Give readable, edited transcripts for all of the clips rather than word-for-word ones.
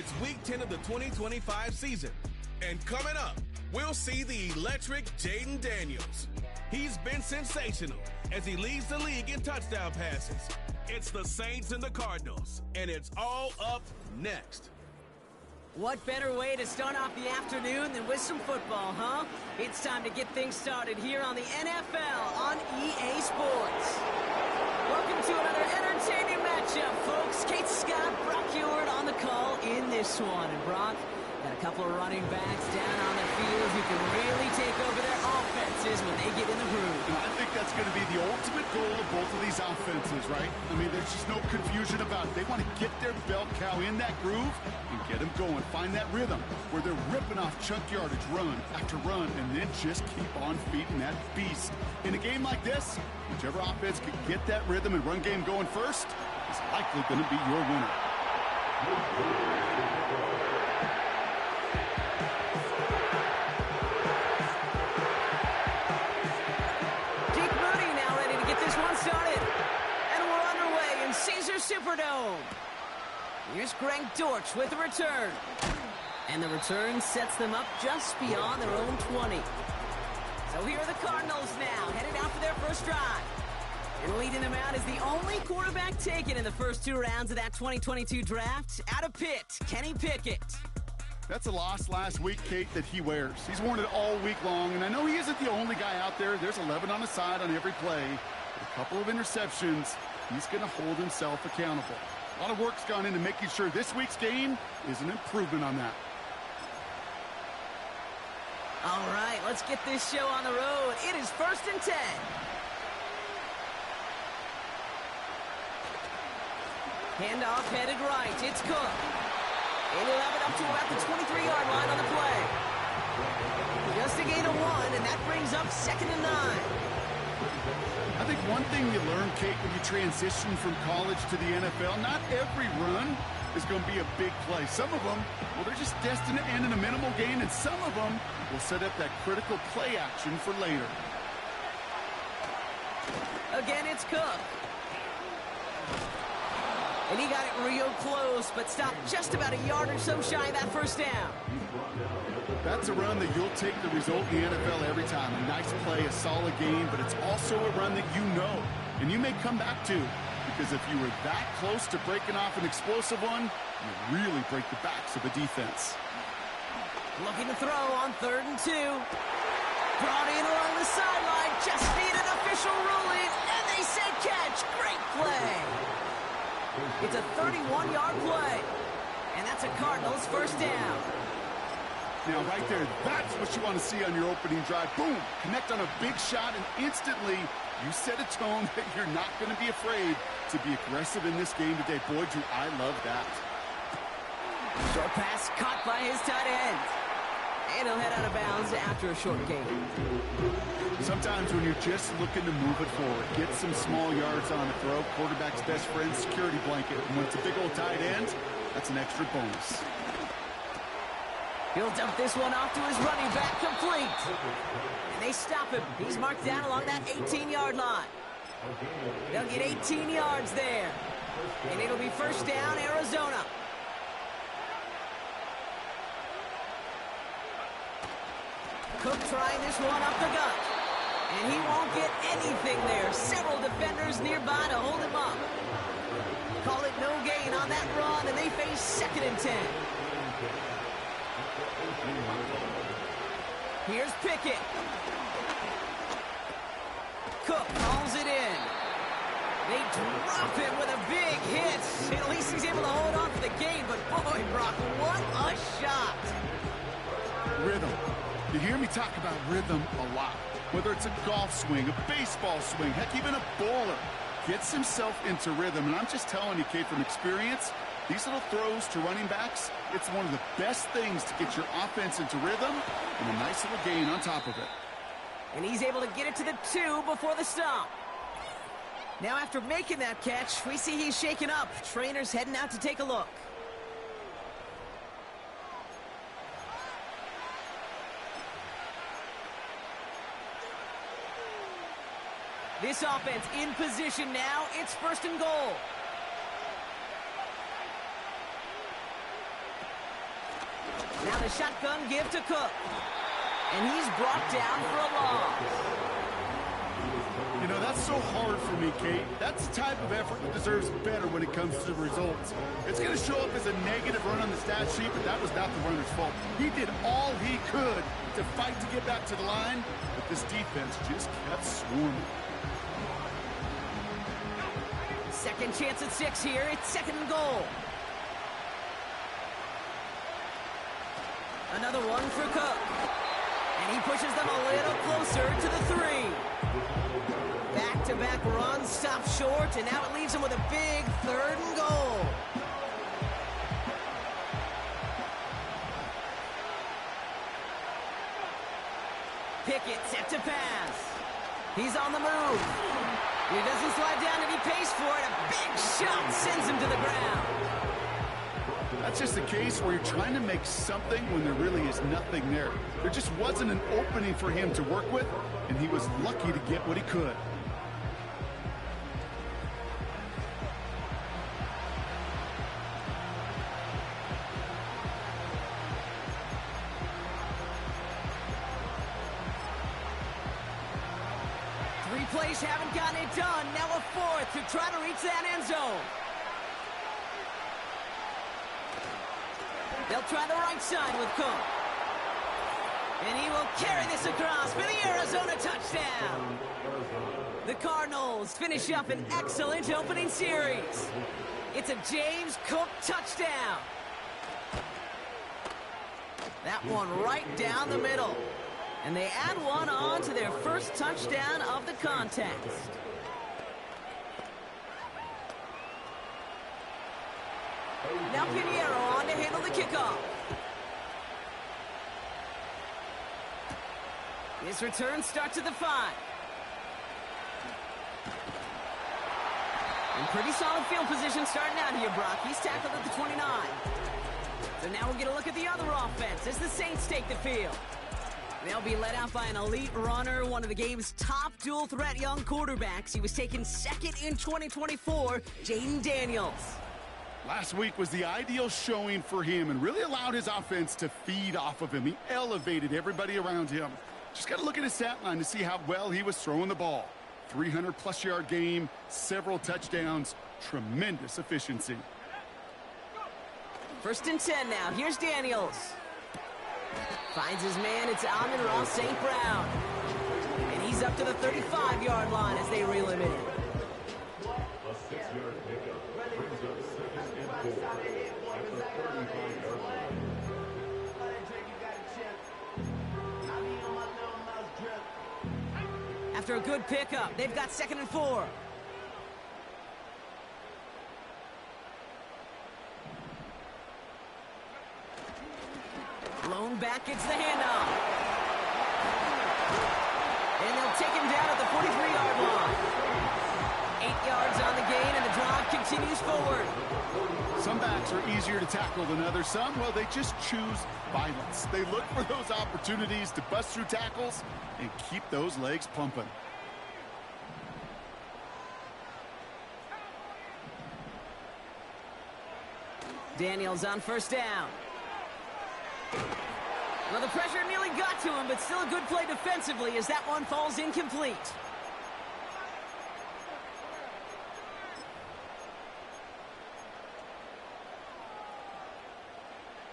It's Week 10 of the 2025 season. And coming up, we'll see the electric Jaden Daniels. He's been sensational as he leads the league in touchdown passes. It's the Saints and the Cardinals, and it's all up next. What better way to start off the afternoon than with some football, huh? It's time to get things started here on the NFL on EA Sports. Welcome to another entertaining matchup, folks. Kate Scott, Brock Ewart on the call in this one. And Brock, got a couple of running backs down on the field who can really take over their offenses when they get in the groove. I think that's going to be the ultimate goal of both of these offenses, right? I mean, there's just no confusion about it. They want to get their bell cow in that groove and get them going. Find that rhythm where they're ripping off chunk yardage, run after run, and then just keep on feeding that beast. In a game like this, whichever offense can get that rhythm and run game going first is likely going to be your winner. Started, and we're underway in Caesar Superdome. Here's Greg Dortch with the return, and the return sets them up just beyond their own 20. So here are the Cardinals now, headed out for their first drive. And leading them out is the only quarterback taken in the first two rounds of that 2022 draft, out of Pitt, Kenny Pickett. That's a loss last week, Kate, that he wears. He's worn it all week long, and I know he isn't the only guy out there. There's 11 on the side on every play. A couple of interceptions, he's going to hold himself accountable. A lot of work's gone into making sure this week's game is an improvement on that. All right, let's get this show on the road. It is 1st and 10. Handoff headed right. It's Cook. And he'll have it up to about the 23-yard line on the play. Just a gain of 1, and that brings up 2nd and 9. I think one thing you learn, Kate, when you transition from college to the NFL, not every run is going to be a big play. Some of them, well, they're just destined to end in a minimal gain, and some of them will set up that critical play action for later. Again, it's Cook. And he got it real close, but stopped just about a yard or so shy of that first down. That's a run that you'll take the result in the NFL every time. A nice play, a solid game, but it's also a run that you know, and you may come back to, because if you were that close to breaking off an explosive one, you really break the backs of the defense. Looking to throw on 3rd and 2. Brought in along the sideline, just need an official ruling, and they say catch. Great play. It's a 31-yard play, and that's a Cardinals first down. Now, right there, that's what you want to see on your opening drive. Boom! Connect on a big shot, and instantly you set a tone that you're not going to be afraid to be aggressive in this game today. Boy, do I love that. Short pass caught by his tight end. And he'll head out of bounds after a short gain. Sometimes when you're just looking to move it forward, get some small yards on the throw, quarterback's best friend, security blanket. And when it's a big old tight end, that's an extra bonus. He'll dump this one off to his running back, complete. And they stop him. He's marked down along that 18-yard line. They'll get 18 yards there. And it'll be first down, Arizona. Cook trying this one up the gut. And he won't get anything there. Several defenders nearby to hold him up. Call it no gain on that run, and they face 2nd and 10. Here's Pickett. Cook calls it in. They drop him with a big hit. At least he's able to hold on for the game, but boy, Brock, what a shot. Rhythm. You hear me talk about rhythm a lot. Whether it's a golf swing, a baseball swing, heck, even a bowler gets himself into rhythm. And I'm just telling you, Kate, from experience, these little throws to running backs, it's one of the best things to get your offense into rhythm and a nice little gain on top of it. And he's able to get it to the 2 before the stop. Now after making that catch, we see he's shaken up. Trainer's heading out to take a look. This offense in position now. It's 1st and goal. Now the shotgun give to Cook. And he's brought down for a loss. You know, that's so hard for me, Kate. That's the type of effort that deserves better when it comes to results. It's going to show up as a negative run on the stat sheet, but that was not the runner's fault. He did all he could to fight to get back to the line, but this defense just kept swarming. Second chance at 6 here. It's second and goal. Another one for Cook. And he pushes them a little closer to the 3. Back-to-back runs, stop short, and now it leaves him with a big third and goal. Pickett set to pass. He's on the move. He doesn't slide down, and he pays for it. A big shot sends him to the ground. That's just a case where you're trying to make something when there really is nothing there. There just wasn't an opening for him to work with, and he was lucky to get what he could. Three plays haven't gotten it done. Now a fourth to try to reach that end zone. They'll try the right side with Cook. And he will carry this across for the Arizona touchdown. The Cardinals finish up an excellent opening series. It's a James Cook touchdown. That one right down the middle. And they add one on to their first touchdown of the contest. Now Pinheiro on to handle the kickoff. His return starts at the 5. And pretty solid field position starting out here, Brock. He's tackled at the 29. So now we'll get a look at the other offense as the Saints take the field. They'll be led out by an elite runner, one of the game's top dual-threat young quarterbacks. He was taken second in 2024, Jaden Daniels. Last week was the ideal showing for him and really allowed his offense to feed off of him. He elevated everybody around him. Just got to look at his stat line to see how well he was throwing the ball. 300-plus yard game, several touchdowns, tremendous efficiency. First and 10 now. Here's Daniels. Finds his man. It's Amon-Ra St. Brown. And he's up to the 35-yard line as they reel him in. After a good pickup, they've got second and 4. Blown back, gets the handoff. And they'll take him down at the 43-yard line. 8 yards on the gain, and the drive continues forward. Some backs are easier to tackle than others. Some, well, they just choose violence. They look for those opportunities to bust through tackles and keep those legs pumping. Daniels on first down. Well, the pressure nearly got to him, but still a good play defensively as that one falls incomplete.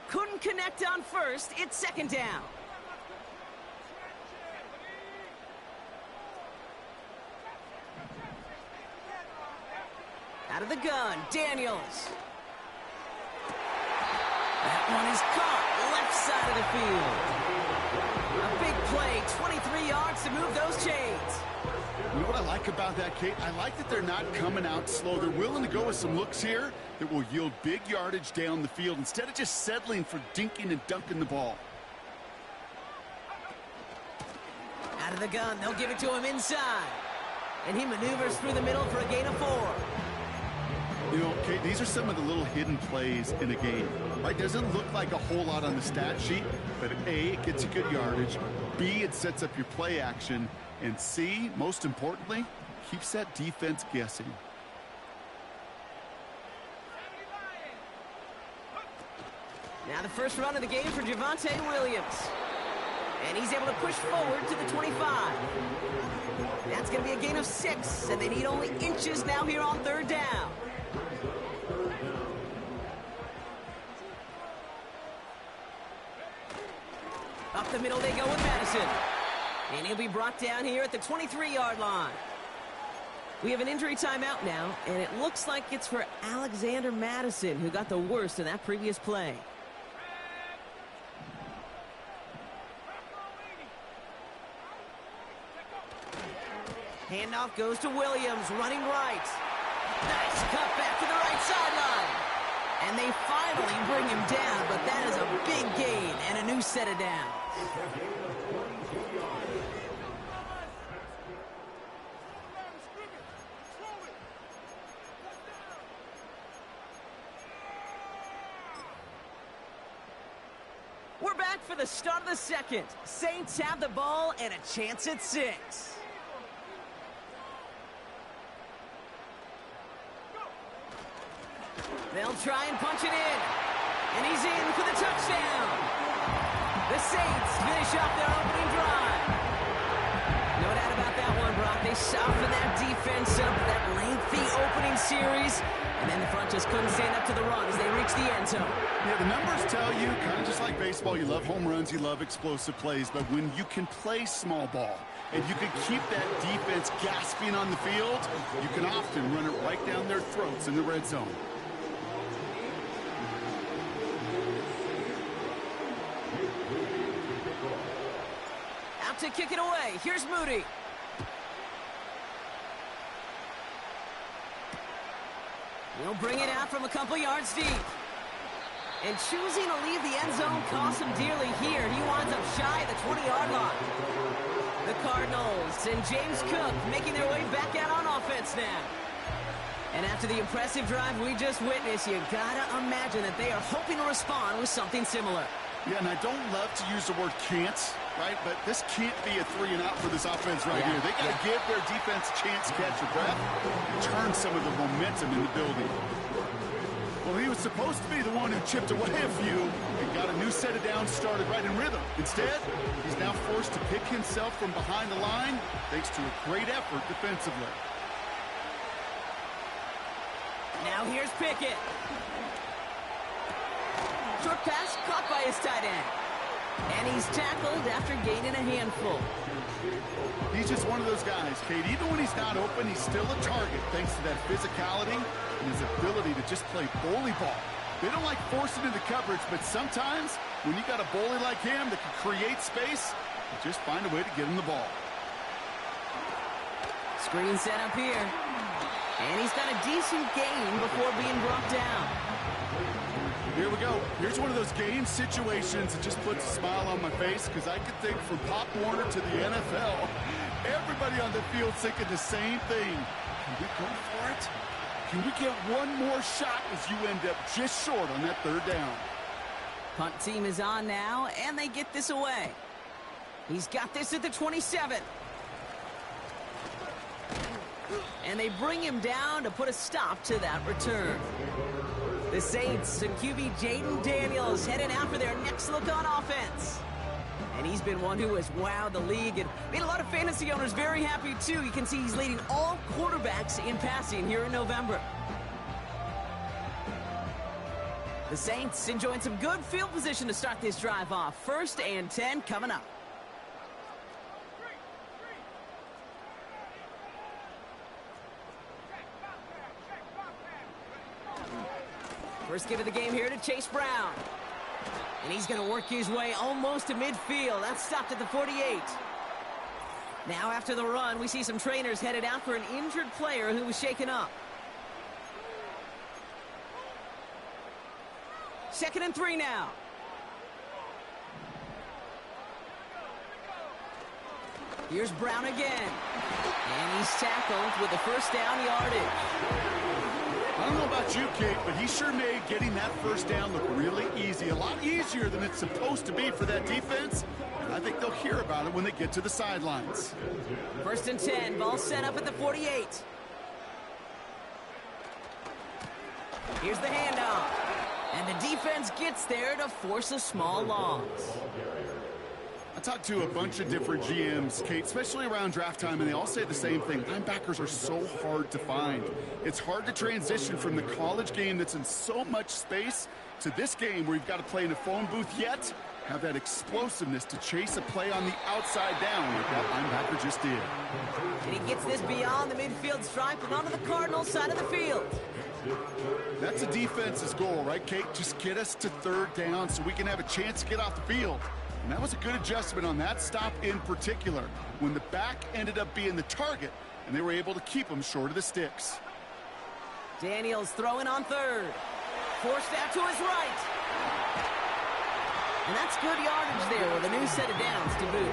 Couldn't connect on first. It's second down. Out of the gun, Daniels. That one is caught, left side of the field. A big play, 23 yards to move those chains. You know what I like about that, Kate? I like that they're not coming out slow. They're willing to go with some looks here that will yield big yardage down the field instead of just settling for dinking and dunking the ball. Out of the gun, they'll give it to him inside. And he maneuvers through the middle for a gain of 4. You know, Kate, these are some of the little hidden plays in a game. Right? Doesn't look like a whole lot on the stat sheet, but A, it gets you good yardage. B, it sets up your play action. And C, most importantly, keeps that defense guessing. Now the first run of the game for Javonte Williams. And he's able to push forward to the 25. That's going to be a gain of 6, and they need only inches now here on third down. Up the middle they go with Madison. And he'll be brought down here at the 23-yard line. We have an injury timeout now, and it looks like it's for Alexander Madison, who got the worst in that previous play. Handoff goes to Williams, running right. Nice cut back to the right sideline. And they finally bring him down, but that is a big gain and a new set of downs. We're back for the start of the second. Saints have the ball and a chance at 6. They'll try and punch it in. And he's in for the touchdown. The Saints finish off their opening drive. No doubt about that one, Brock. They softened that defense up, that lengthy opening series. And then the front just couldn't stand up to the run as they reached the end zone. Yeah, the numbers tell you, kind of just like baseball, you love home runs, you love explosive plays. But when you can play small ball and you can keep that defense gasping on the field, you can often run it right down their throats in the red zone. To kick it away. Here's Moody. He'll bring it out from a couple yards deep. And choosing to leave the end zone costs him dearly here. He winds up shy of the 20-yard line. The Cardinals and James Cook making their way back out on offense now. And after the impressive drive we just witnessed, you gotta imagine that they are hoping to respond with something similar. Yeah, and I don't love to use the word can't, right? But this can't be a 3-and-out for this offense right here. They got to give their defense a chance to catch their breath and turn some of the momentum in the building. Well, he was supposed to be the one who chipped away a few and got a new set of downs started right in rhythm. Instead, he's now forced to pick himself from behind the line thanks to a great effort defensively. Now here's Pickett. Short pass caught by his tight end. And he's tackled after gaining a handful. He's just one of those guys, Kate. Even when he's not open, he's still a target thanks to that physicality and his ability to just play bully ball. They don't like forcing into coverage, but sometimes when you got a bully like him that can create space, you just find a way to get him the ball. Screen set up here. And he's got a decent gain before being brought down. Here we go. Here's one of those game situations that just puts a smile on my face because I could think from Pop Warner to the NFL, everybody on the field thinking the same thing. Can we go for it? Can we get one more shot as you end up just short on that third down? Punt team is on now, and they get this away. He's got this at the 27. And they bring him down to put a stop to that return. The Saints and QB Jaden Daniels heading out for their next look on offense. And he's been one who has wowed the league and made a lot of fantasy owners very happy, too. You can see he's leading all quarterbacks in passing here in November. The Saints enjoying some good field position to start this drive off. 1st and 10 coming up. First give of the game here to Chase Brown. And he's going to work his way almost to midfield. That's stopped at the 48. Now after the run, we see some trainers headed out for an injured player who was shaken up. 2nd and 3 now. Here's Brown again. And he's tackled with the first down yardage. I don't know about you, Kate, but he sure made getting that first down look really easy. A lot easier than it's supposed to be for that defense. And I think they'll hear about it when they get to the sidelines. 1st and 10, ball set up at the 48. Here's the handoff. And the defense gets there to force a small loss. I talked to a bunch of different GMs, Kate, especially around draft time, and they all say the same thing. Linebackers are so hard to find. It's hard to transition from the college game that's in so much space to this game where you've got to play in a phone booth, yet have that explosiveness to chase a play on the outside down like that linebacker just did. And he gets this beyond the midfield stripe and onto the Cardinals side of the field. That's a defense's goal, right, Kate? Just get us to third down so we can have a chance to get off the field. And that was a good adjustment on that stop in particular, when the back ended up being the target, and they were able to keep him short of the sticks. Daniels throwing on third. Forced out to his right. And that's good yardage there with a new set of downs to boot.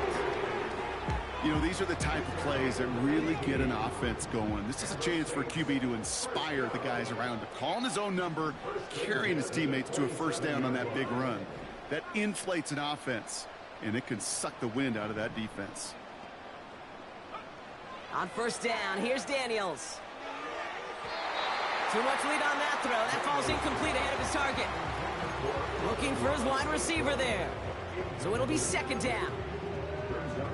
You know, these are the type of plays that really get an offense going. This is a chance for a QB to inspire the guys around him. Calling his own number, carrying his teammates to a first down on that big run. That inflates an offense, and it can suck the wind out of that defense. On first down, here's Daniels. Too much lead on that throw. That falls incomplete ahead of his target. Looking for his wide receiver there. So it'll be second down.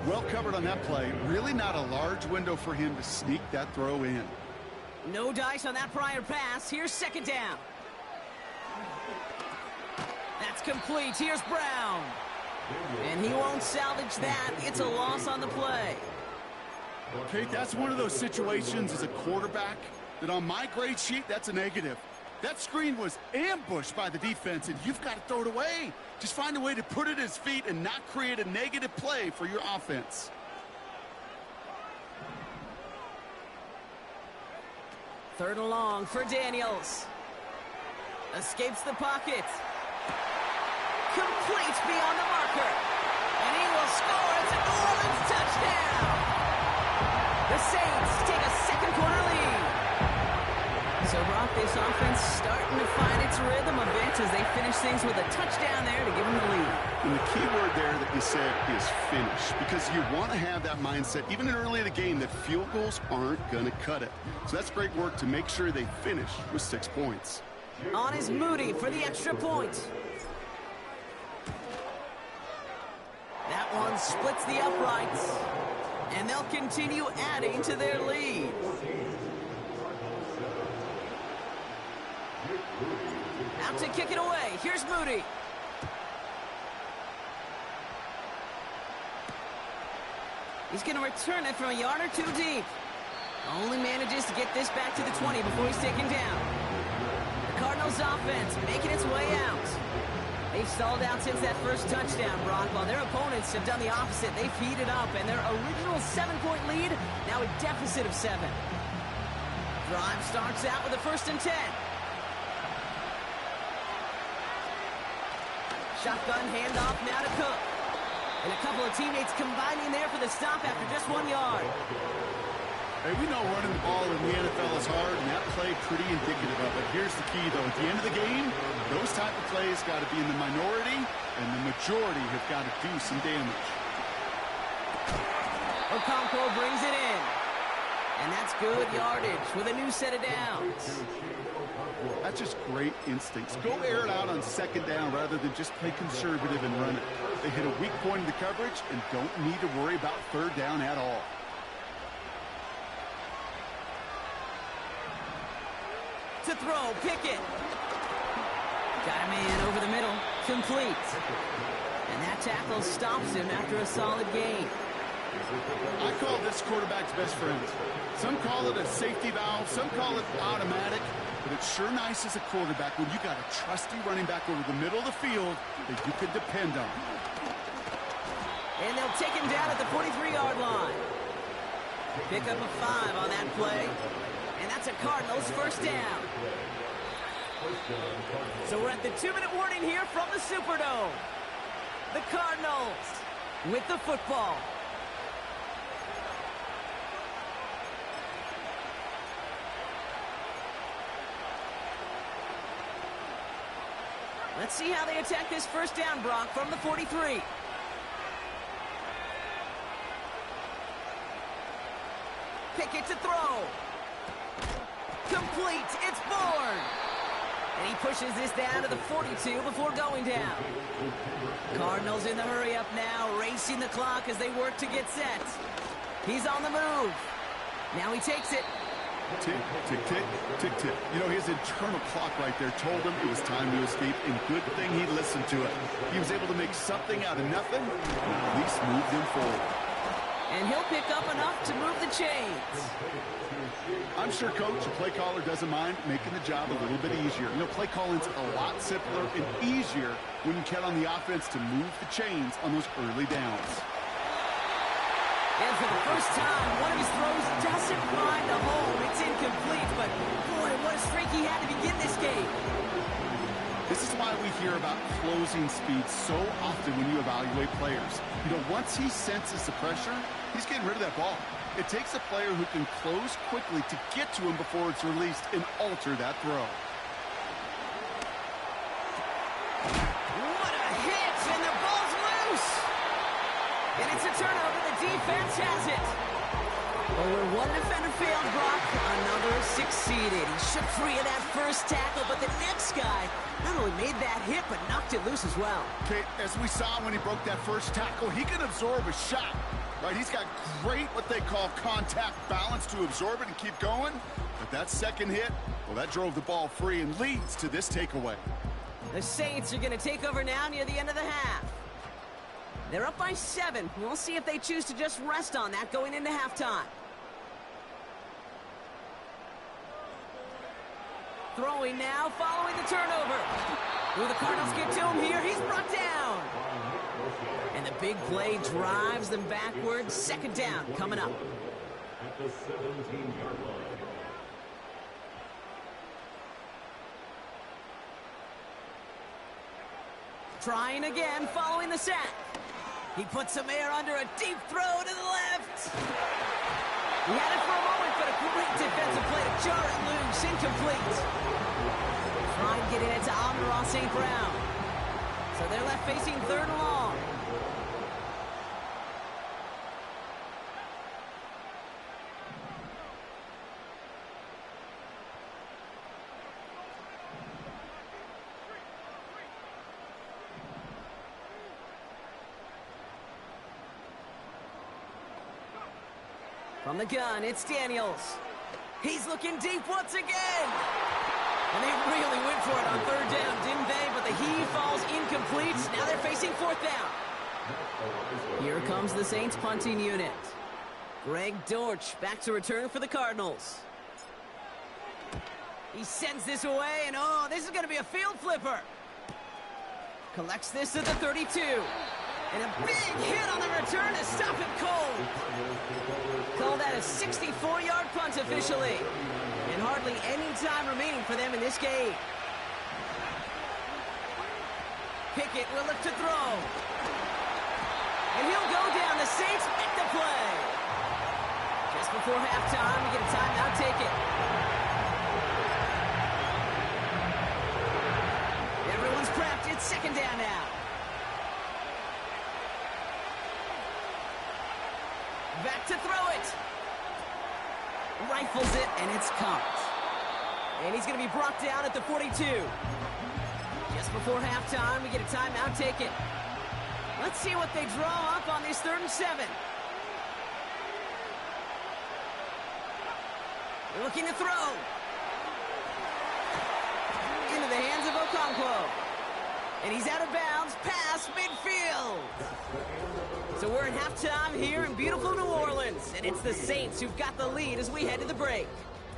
Well covered on that play. Really not a large window for him to sneak that throw in. No dice on that prior pass. Here's second down. That's complete. Here's Brown. And he won't salvage that. It's a loss on the play. Okay, that's one of those situations as a quarterback that on my grade sheet, that's a negative. That screen was ambushed by the defense, and you've got to throw it away. Just find a way to put it at his feet and not create a negative play for your offense. Third and long for Daniels. Escapes the pocket. Complete beyond the marker. And he will score. It's a New Orleans touchdown. The Saints take a second quarter lead. So, Brock, this offense starting to find its rhythm a bit as they finish things with a touchdown there to give them the lead. And the key word there that you said is finish, because you want to have that mindset, even early in the game, that field goals aren't going to cut it. So that's great work to make sure they finish with 6 points. On is Moody for the extra point. That one splits the uprights, and they'll continue adding to their lead. Out to kick it away. Here's Moody. He's going to return it from a yard or two deep. Only manages to get this back to the 20 before he's taken down. The Cardinals offense making its way out. They've stalled out since that first touchdown, Brock, while their opponents have done the opposite. They've heated up, and their original 7-point lead, now a deficit of 7. Drive starts out with a 1st and 10. Shotgun handoff now to Cook. And a couple of teammates combining there for the stop after just 1 yard. Hey, we know running the ball in the NFL is hard, and that play pretty indicative of it. Here's the key, though. At the end of the game, those type of plays got to be in the minority, and the majority have got to do some damage. Okonkwo brings it in. And that's good yardage with a new set of downs. That's just great instincts. Go air it out on second down rather than just play conservative and run it. They hit a weak point in the coverage and don't need to worry about third down at all. To throw, Pickett. Got a man over the middle. Complete. And that tackle stops him after a solid gain. I call this quarterback's best friend. Some call it a safety valve, some call it automatic, but it's sure nice as a quarterback when you got a trusty running back over the middle of the field that you can depend on. And they'll take him down at the 43-yard line. Pick up a 5 on that play. And that's a Cardinals first down. So we're at the 2-minute warning here from the Superdome. The Cardinals with the football. Let's see how they attack this first down, Brock, from the 43. Pickett to throw. Complete. It's Bourne. And he pushes this down to the 42 before going down. Cardinals in the hurry-up now, racing the clock as they work to get set. He's on the move. Now he takes it. Tick, tick, tick, tick, tick. You know, his internal clock right there told him it was time to escape, and good thing he listened to it. He was able to make something out of nothing, and at least moved him forward. And he'll pick up enough to move the chains. I'm sure, Coach, the play caller doesn't mind making the job a little bit easier. You know, play calling's a lot simpler and easier when you count on the offense to move the chains on those early downs. And for the first time, one of his throws doesn't find a hole. It's incomplete, but boy, what a streak he had to begin this game. This is why we hear about closing speed so often when you evaluate players. You know, once he senses the pressure, he's getting rid of that ball. It takes a player who can close quickly to get to him before it's released and alter that throw. What a hit, and the ball's loose. And it's a turnover. The defense has it. Well, where one defender failed, Brock, another succeeded. He shook free of that first tackle, but the next guy not only made that hit, but knocked it loose as well. Okay, as we saw when he broke that first tackle, he can absorb a shot, right? He's got great, what they call contact balance to absorb it and keep going. But that second hit, well, that drove the ball free and leads to this takeaway. The Saints are going to take over now near the end of the half. They're up by 7. We'll see if they choose to just rest on that going into halftime. Throwing now, following the turnover. Will the Cardinals get to him here? He's brought down. And the big play drives them backwards. Second down coming up. At the 17-yard line. Trying again, following the sack. He puts some air under a deep throw to the left. He had it for a moment, but a great defensive play to jar it loose. Incomplete. Try and get it to Amon-Ra St. Brown. So they're left facing 3rd and long. From the gun, it's Daniels. He's looking deep once again. And they really went for it on 3rd down, didn't they? But the heave falls incomplete. Now they're facing 4th down. Here comes the Saints punting unit. Greg Dortch back to return for the Cardinals. He sends this away, and oh, this is going to be a field flipper. Collects this at the 32. And a big hit on the return to stop it cold. Call that a 64-yard punt officially. And hardly any time remaining for them in this game. Pickett will look to throw. And he'll go down. The Saints make the play. Just before halftime, we get a timeout, take it. Everyone's prepped. It's 2nd down now. Back to throw it. Rifles it, and it's caught. And he's going to be brought down at the 42. Just before halftime, we get a timeout, take it. Let's see what they draw up on this 3rd and 7. They're looking to throw. Into the hands of Okonkwo. And he's out of bounds, past midfield. So we're in halftime here in beautiful New Orleans, and it's the Saints who've got the lead as we head to the break.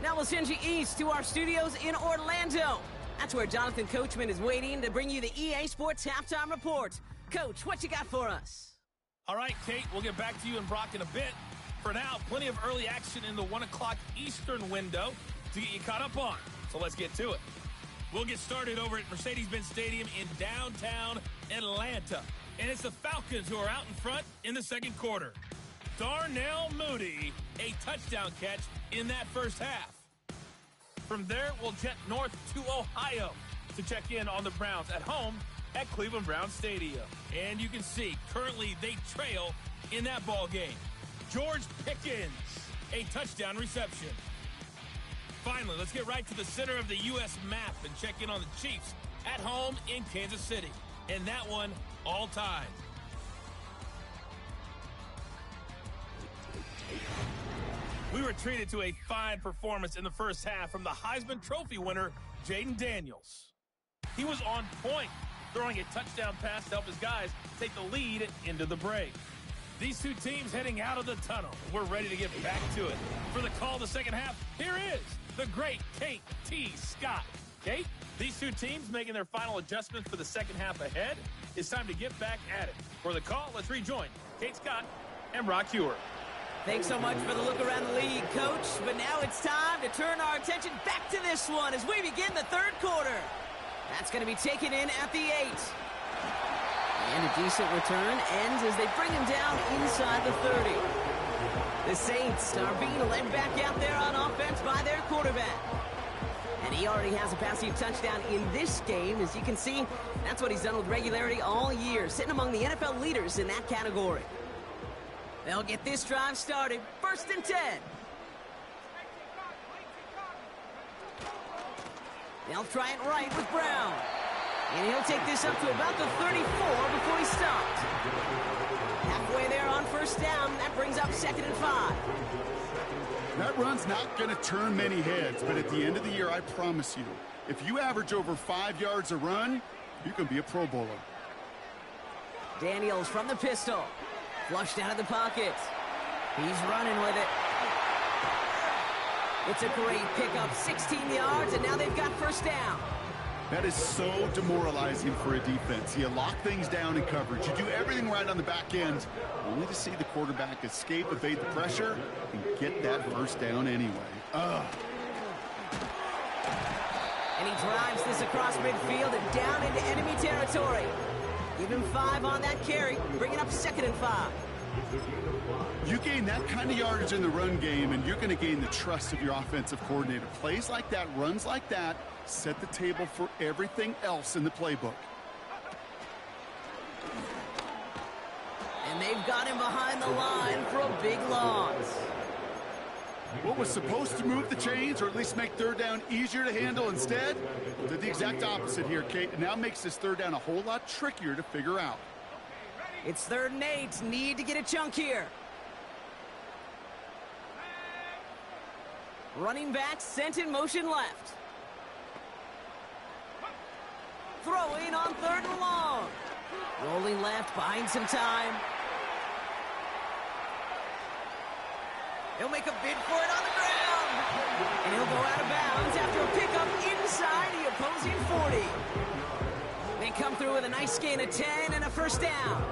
Now we'll send you east to our studios in Orlando. That's where Jonathan Coachman is waiting to bring you the EA Sports Halftime Report. Coach, what you got for us? All right, Kate, we'll get back to you and Brock in a bit. For now, plenty of early action in the 1 o'clock Eastern window to get you caught up on. So let's get to it. We'll get started over at Mercedes-Benz Stadium in downtown Atlanta. And it's the Falcons who are out in front in the 2nd quarter. Darnell Mooney, a touchdown catch in that first half. From there, we'll jet north to Ohio to check in on the Browns at home at Cleveland Browns Stadium. And you can see, currently they trail in that ball game. George Pickens, a touchdown reception. Finally, let's get right to the center of the U.S. map and check in on the Chiefs at home in Kansas City. And that one, all time. We were treated to a fine performance in the first half from the Heisman Trophy winner, Jaden Daniels. He was on point, throwing a touchdown pass to help his guys take the lead into the break. These two teams heading out of the tunnel. We're ready to get back to it. For the call of the second half, here is the great Kate T. Scott. Kate, these two teams making their final adjustments for the second half ahead. It's time to get back at it. For the call, let's rejoin Kate Scott and Brock Hewer. Thanks so much for the look around the league, Coach. But now it's time to turn our attention back to this one as we begin the third quarter. That's going to be taken in at the 8. And a decent return ends as they bring him down inside the 30. The Saints are being led back out there on offense by their quarterback. And he already has a passing touchdown in this game. As you can see, that's what he's done with regularity all year, sitting among the NFL leaders in that category. They'll get this drive started. 1st and 10. They'll try it right with Brown. And he'll take this up to about the 34 before he stops. Halfway there on 1st down. That brings up 2nd and 5. That run's not going to turn many heads, but at the end of the year, I promise you, if you average over 5 yards a run, you can be a Pro Bowler. Daniels from the pistol. Flushed out of the pocket. He's running with it. It's a great pickup, 16 yards, and now they've got 1st down. That is so demoralizing for a defense. You lock things down in coverage. You do everything right on the back end, only to see the quarterback escape, evade the pressure, and get that 1st down anyway. Ugh. And he drives this across midfield and down into enemy territory. Give him 5 on that carry, bringing up 2nd and 5. You gain that kind of yardage in the run game, and you're going to gain the trust of your offensive coordinator. Plays like that, runs like that, set the table for everything else in the playbook. And they've got him behind the line for a big loss. What was supposed to move the chains, or at least make 3rd down easier to handle instead, did the exact opposite here, Kate, and now makes this 3rd down a whole lot trickier to figure out. It's 3rd and 8. Need to get a chunk here. Running back sent in motion left. Throwing on 3rd and long. Rolling left, buying some time. He'll make a bid for it on the ground. And he'll go out of bounds after a pickup inside the opposing 40. They come through with a nice gain of 10 and a 1st down.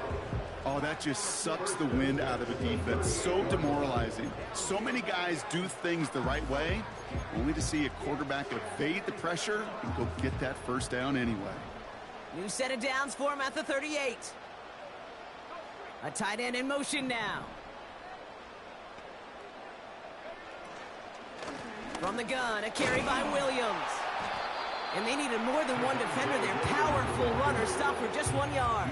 Oh, that just sucks the wind out of a defense. So demoralizing. So many guys do things the right way, only to see a quarterback evade the pressure and go get that 1st down anyway. New set of downs for him at the 38. A tight end in motion now. From the gun, a carry by Williams. And they needed more than one defender there. Powerful runner, stopped for just 1 yard.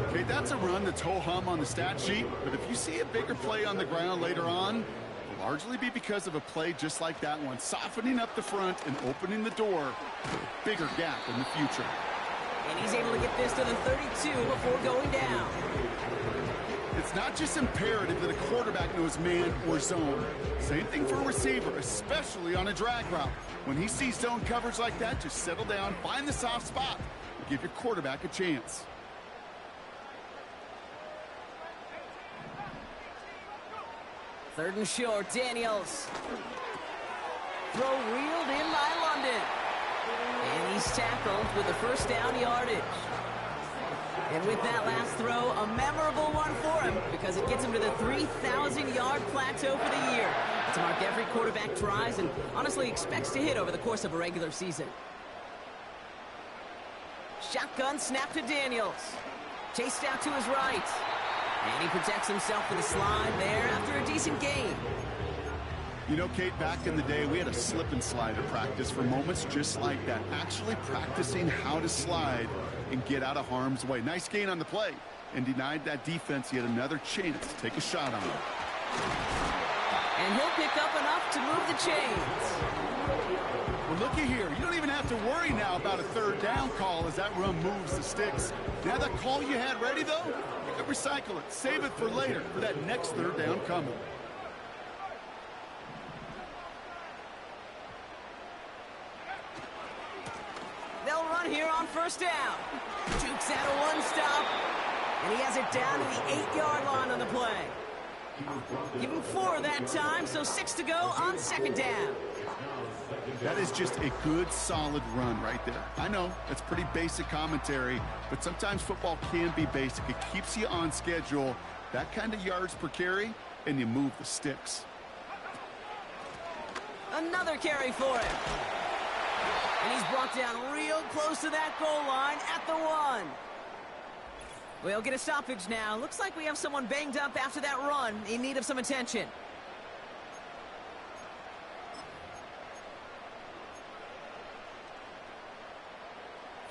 Okay, that's a run that's ho-hum on the stat sheet, but if you see a bigger play on the ground later on, it'll largely be because of a play just like that one, softening up the front and opening the door for a bigger gap in the future. And he's able to get this to the 32 before going down. It's not just imperative that a quarterback knows man or zone. Same thing for a receiver, especially on a drag route. When he sees zone coverage like that, just settle down, find the soft spot, and give your quarterback a chance. 3rd and short, Daniels. Throw reeled in by London. And he's tackled with the 1st down yardage. And with that last throw, a memorable one for him because it gets him to the 3,000-yard plateau for the year. It's a mark every quarterback tries and honestly expects to hit over the course of a regular season. Shotgun snap to Daniels. Chased out to his right. And he protects himself with a slide there after a decent gain. You know, Kate, back in the day, we had a slip and slide at practice for moments just like that. Actually practicing how to slide and get out of harm's way. Nice gain on the play and denied that defense yet another chance to take a shot on him. And he'll pick up enough to move the chains. Well, looky here. You don't even have to worry now about a third down call as that run moves the sticks. Now that call you had ready, though, you can recycle it. Save it for later for that next third down coming. They'll run here on first down. Jukes out a one-stop, and he has it down to the 8-yard line on the play. Give him 4 that time, so 6 to go on second down. That is just a good, solid run right there. I know, that's pretty basic commentary, but sometimes football can be basic. It keeps you on schedule, that kind of yards per carry, and you move the sticks. Another carry for him. And he's brought down real close to that goal line at the 1. We'll get a stoppage now. Looks like we have someone banged up after that run in need of some attention.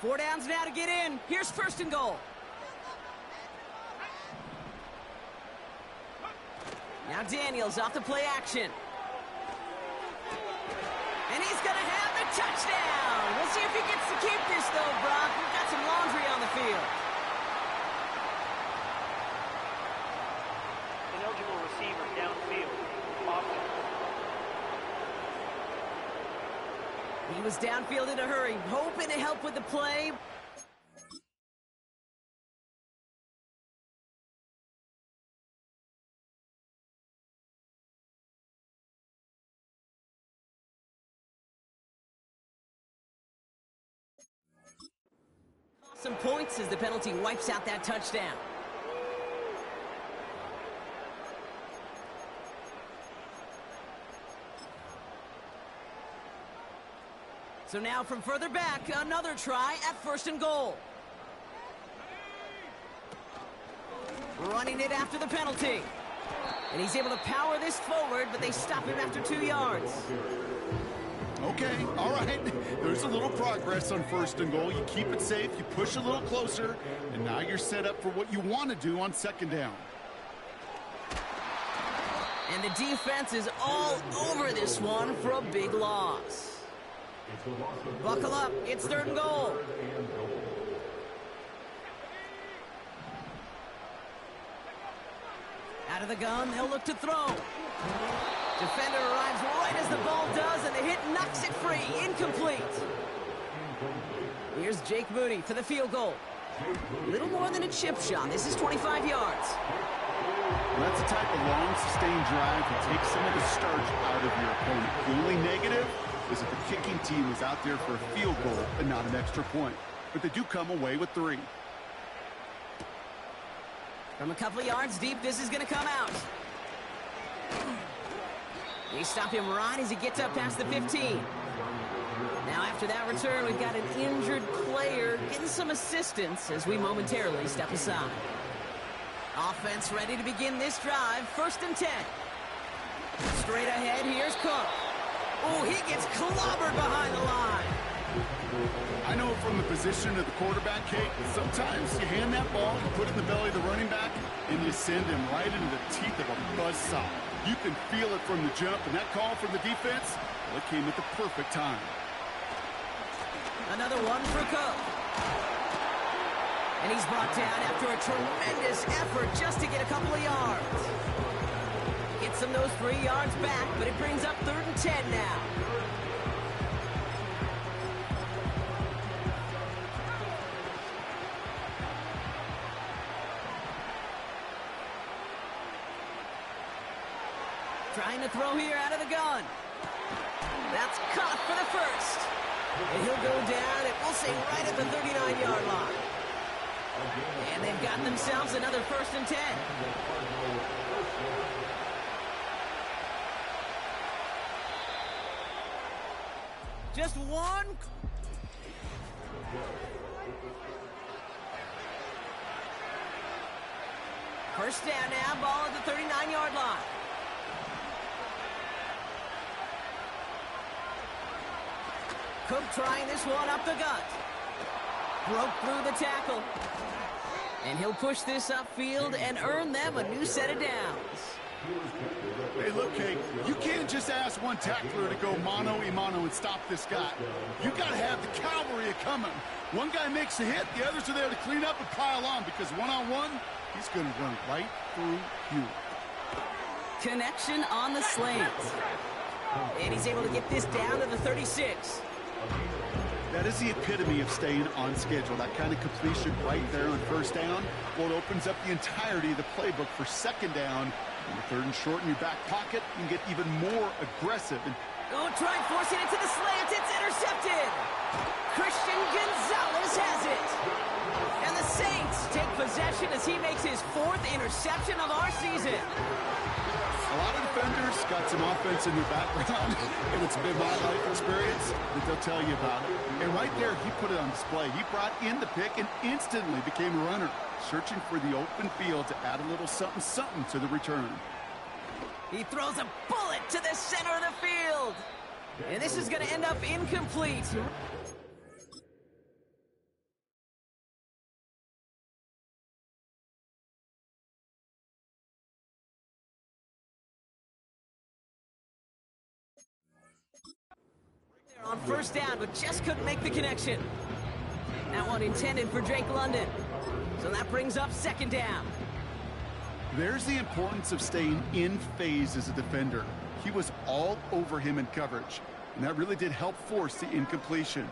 Four downs now to get in. Here's first and goal. Now Daniels off the play action. And he's going to have the touchdown. We'll see if he gets to keep this, though, Brock. We've got some laundry on the field. Ineligible receiver downfield. Offense. He was downfield in a hurry, hoping to help with the play. Some points as the penalty wipes out that touchdown. So now from further back, another try at first and goal. Running it after the penalty. And he's able to power this forward, but they stop him after 2 yards. Okay, all right. There's a little progress on first and goal. You keep it safe, you push a little closer, and now you're set up for what you want to do on second down. And the defense is all over this one for a big loss. Buckle up, it's third and goal. Out of the gun, they'll look to throw. Defender arrives right as the ball does, and the hit knocks it free. Incomplete. Here's Jake Moody for the field goal. Little more than a chip shot. This is 25 yards. Well, that's the type of long, sustained drive that takes some of the starch out of your opponent. The only negative is that the kicking team was out there for a field goal and not an extra point. But they do come away with 3. From a couple of yards deep, this is going to come out. They stop him right as he gets up past the 15. Now after that return, we've got an injured player getting some assistance as we momentarily step aside. Offense ready to begin this drive. First and 10. Straight ahead, here's Cook. Oh, he gets clobbered behind the line. I know from the position of the quarterback, Kate, sometimes you hand that ball, you put it in the belly of the running back, and you send him right into the teeth of a buzzsaw. You can feel it from the jump, and that call from the defense, well, it came at the perfect time. Another one for Cook. And he's brought down after a tremendous effort just to get a couple of yards. Gets him those 3 yards back, but it brings up third and 10 now. Trying to throw here out of the gun. That's caught for the first. And he'll go down, and we'll say right at the 39-yard line. And they've got themselves another first and 10. Just one. First down now, ball at the 39-yard line. Cook trying this one up the gut. Broke through the tackle. And he'll push this upfield and earn them a new set of downs. Hey, look, Kate, you You can't just ask one tackler to go mano-a-mano and stop this guy. You got to have the cavalry coming. One guy makes a hit, the others are there to clean up and pile on, because one-on-one, he's going to run right through you. Connection on the slant. And he's able to get this down to the 36. That is the epitome of staying on schedule. That kind of completion right there on first down. Well, it opens up the entirety of the playbook for second down. And the third and short in your back pocket, you can get even more aggressive. Oh, try forcing it to the slant. It's intercepted. Christian Gonzalez has it. And the Saints take possession as he makes his 4th interception of our season. A lot of defenders got some offense in their background, and it's been my life experience that they'll tell you about it. And right there, he put it on display. He brought in the pick and instantly became a runner, searching for the open field to add a little something-something to the return. He throws a bullet to the center of the field. And this is going to end up incomplete. On first down, but just couldn't make the connection. That one intended for Drake London. So that brings up second down. There's the importance of staying in phase as a defender. He was all over him in coverage, and that really did help force the incompletion.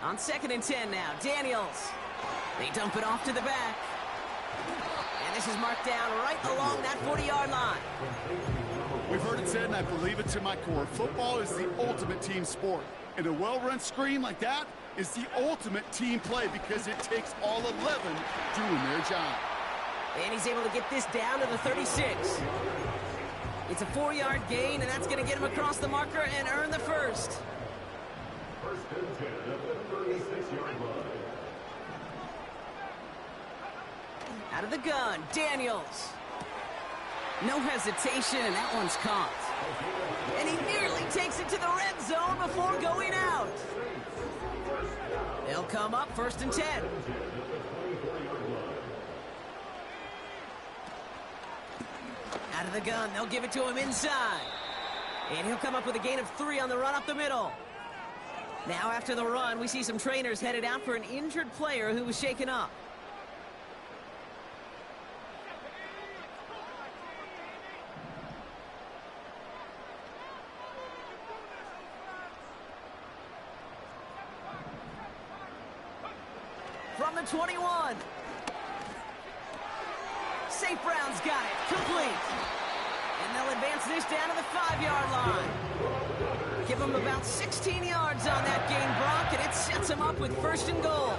On 2nd and 10 now, Daniels. They dump it off to the back. And this is marked down right along that 40-yard line. We've heard it said, and I believe it to my core, football is the ultimate team sport. And a well-run screen like that is the ultimate team play because it takes all 11 doing their job. And he's able to get this down to the 36. It's a 4-yard gain, and that's going to get him across the marker and earn the first. First and 10 at the 36-yard line. Out of the gun, Daniels. No hesitation, and that one's caught. And he nearly takes it to the red zone before going out. They'll come up 1st and 10. Out of the gun, they'll give it to him inside. And he'll come up with a gain of 3 on the run up the middle. Now after the run, we see some trainers headed out for an injured player who was shaken up. From the 21. St. Brown's got it. Complete. And they'll advance this down to the 5-yard line. Give them about 16 yards on that gain, Brock, and it sets them up with 1st and goal.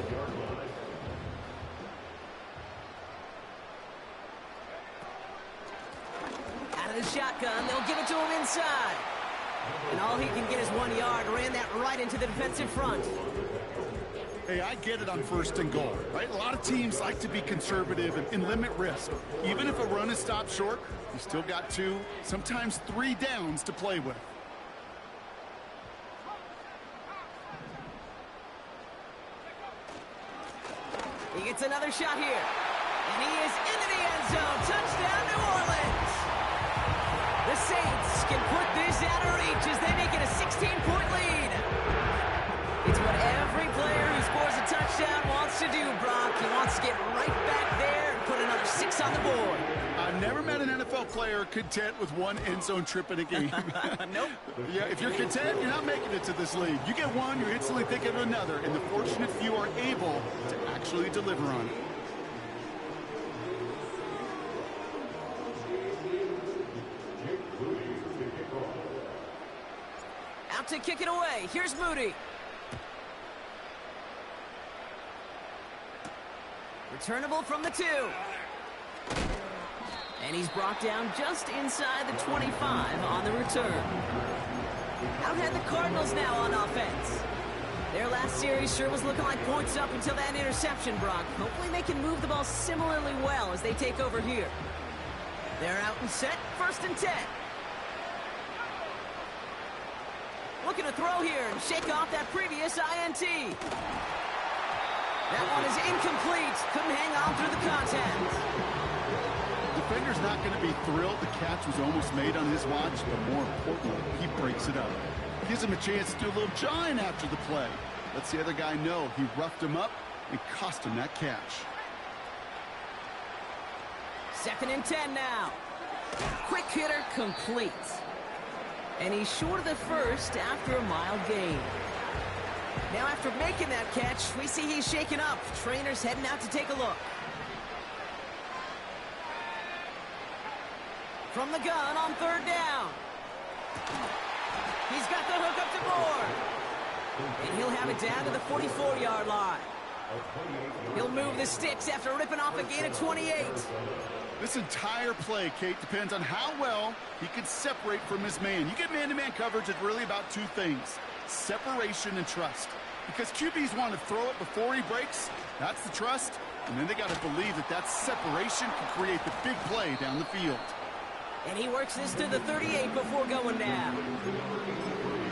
Out of the shotgun, they'll give it to him inside. And all he can get is 1 yard. Ran that right into the defensive front. Hey, I get it on 1st and goal, right? A lot of teams like to be conservative and limit risk. Even if a run is stopped short, you still got 2, sometimes 3 downs to play with. He gets another shot here. And he is into the end zone. Touchdown, New Orleans. The Saints can put this out of reach as they make it a 16-point lead. It's what every player who scores a touchdown wants to do, Brock. He wants to get right back there and put another 6 on the board. I've never met an NFL player content with 1 end zone trip in a game. Nope. Yeah, if you're content, you're not making it to this league. You get 1, you're instantly thinking of another, and the fortunate few are able to actually deliver on it. Out to kick it away. Here's Moody. Returnable from the 2. And he's brought down just inside the 25 on the return. Out had the Cardinals now on offense. Their last series sure was looking like points up until that interception, Brock. Hopefully they can move the ball similarly well as they take over here. They're out and set, 1st and 10. Looking to throw here and shake off that previous INT. That one is incomplete. Couldn't hang on through the contact. defender's not going to be thrilled. The catch was almost made on his watch, but more importantly, he breaks it up. Gives him a chance to do a little Jawn after the play. Lets the other guy know he roughed him up and cost him that catch. 2nd and 10 now. Quick hitter complete. And he's short of the first after a mild gain. Now after making that catch, we see he's shaken up. Trainer's heading out to take a look. From the gun on 3rd down. He's got the hook up to Moore. And he'll have it down to the 44-yard line. He'll move the sticks after ripping off a gain of 28. This entire play, Kate, depends on how well he can separate from his man. You get man-to-man coverage, it's really about two things: separation and trust. Because QBs want to throw it before he breaks, that's the trust, and then they got to believe that that separation can create the big play down the field. And he works this to the 38 before going down.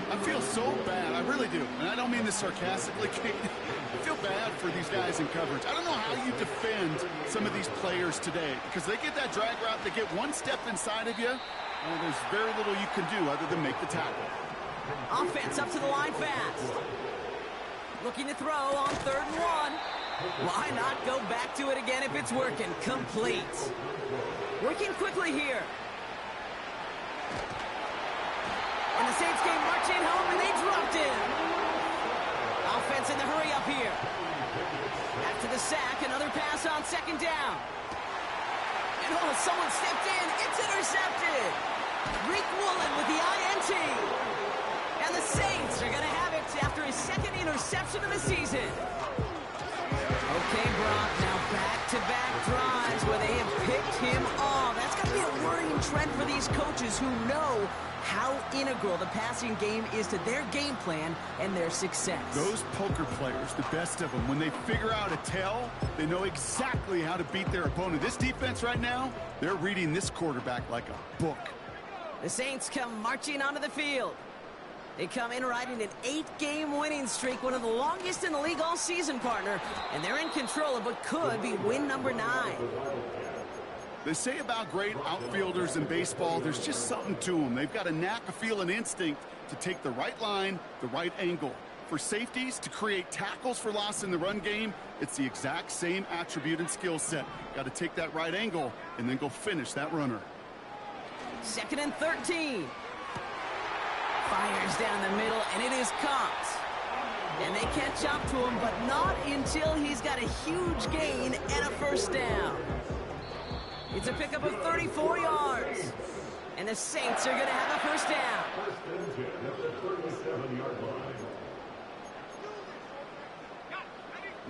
I feel so bad, I really do, and I don't mean this sarcastically, Kate. I feel bad for these guys in coverage. I don't know how you defend some of these players today, because they get that drag route, they get one step inside of you, and there's very little you can do other than make the tackle. Offense up to the line fast. Looking to throw on 3rd and 1. Why not go back to it again if it's working? Complete. Working quickly here. And the Saints came marching home, and they dropped him. Offense in the hurry up here. After the sack, another pass on 2nd down. And oh, someone stepped in. It's intercepted. Reek Woolen with the INT. And the Saints are going to have it after his 2nd interception of the season. Okay, Brock, now back-to-back drives where they have picked him off. That's got to be a worrying trend for these coaches who know how integral the passing game is to their game plan and their success. Those poker players, the best of them, when they figure out a tell, they know exactly how to beat their opponent. This defense right now, they're reading this quarterback like a book. The Saints come marching onto the field. They come in riding an 8-game winning streak, one of the longest in the league all season, partner, and they're in control of what could be win number 9. They say about great outfielders in baseball, there's just something to them. They've got a knack, a feel, an instinct to take the right line, the right angle. For safeties, to create tackles for loss in the run game, it's the exact same attribute and skill set. Got to take that right angle and then go finish that runner. 2nd and 13. Fires down the middle, and it is caught. And they catch up to him, but not until he's got a huge gain and a 1st down. It's a pickup of 34 yards. And the Saints are going to have a 1st down. 1st and 10 at the 37-yard line.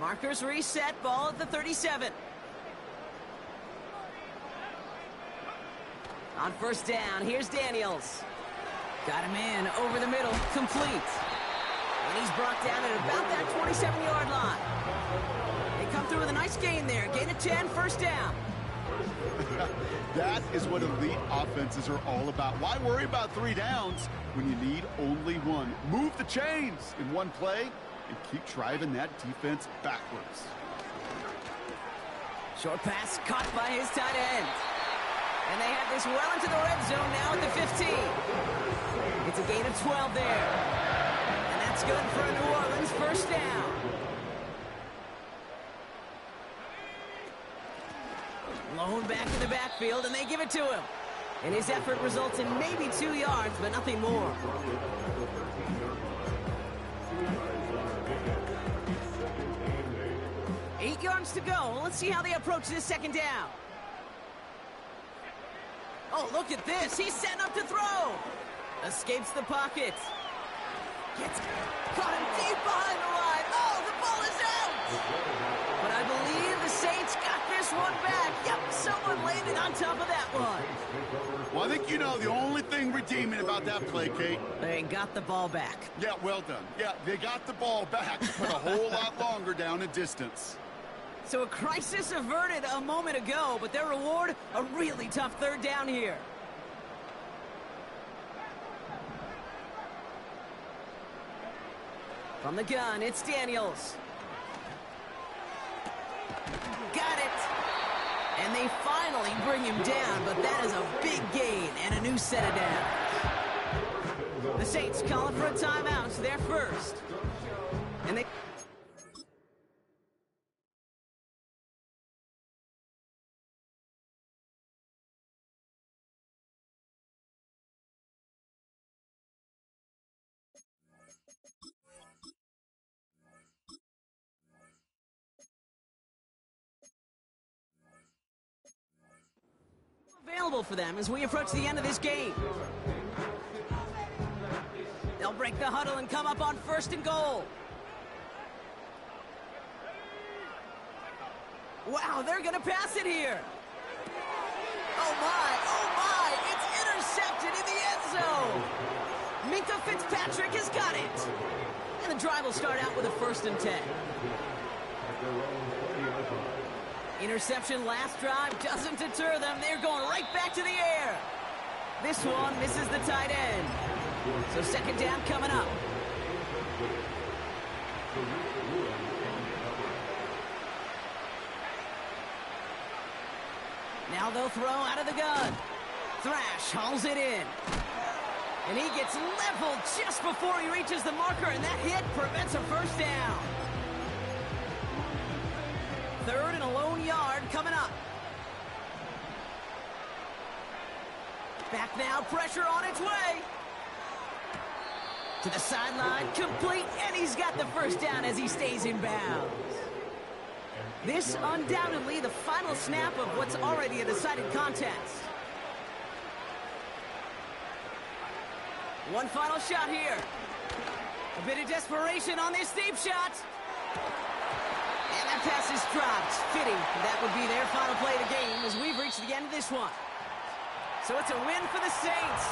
Markers reset, ball at the 37. On 1st down, here's Daniels. Got him in over the middle, complete. And he's brought down at about that 27-yard line. They come through with a nice gain there. Gain of 10, 1st down. That is what elite offenses are all about. Why worry about 3 downs when you need only 1? Move the chains in one play and keep driving that defense backwards. Short pass caught by his tight end. And they have this well into the red zone now at the 15. It's a gain of 12 there. And that's good for a New Orleans 1st down. Blown back in the backfield, and they give it to him. And his effort results in maybe 2 yards, but nothing more. Eight yards to go. Let's see how they approach this 2nd down. Oh, look at this. He's setting up to throw. Escapes the pocket. Gets caught him deep behind the line. Oh, the ball is out. But I believe the Saints got this one back. Yep, someone landed on top of that one. Well, I think you know the only thing redeeming about that play, Kate. They got the ball back. Yeah, well done. Yeah, they got the ball back, but a whole lot longer down in distance. So a crisis averted a moment ago, but their reward, a really tough 3rd down here. From the gun, it's Daniels. Got it. And they They finally bring him down, but that is a big gain and a new set of downs. The Saints calling for a timeout. They're first. And they... available for them as we approach the end of this game. They'll break the huddle and come up on 1st and goal. Wow, they're gonna pass it here. Oh my, it's intercepted in the end zone. Minka Fitzpatrick has got it. And the drive will start out with a 1st and 10. Interception last drive doesn't deter them. They're going right back to the air. This one misses the tight end. So 2nd down coming up. Now they'll throw out of the gun. Thrash hauls it in. And he gets leveled just before he reaches the marker, and that hit prevents a 1st down. 3rd and a lone yard coming up. Back now, pressure on its way. To the sideline, complete, and he's got the 1st down as he stays in bounds. This undoubtedly the final snap of what's already a decided contest. One final shot here. A bit of desperation on this deep shot. And that pass is dropped. Fitting. That would be their final play of the game as we've reached the end of this one. So it's a win for the Saints.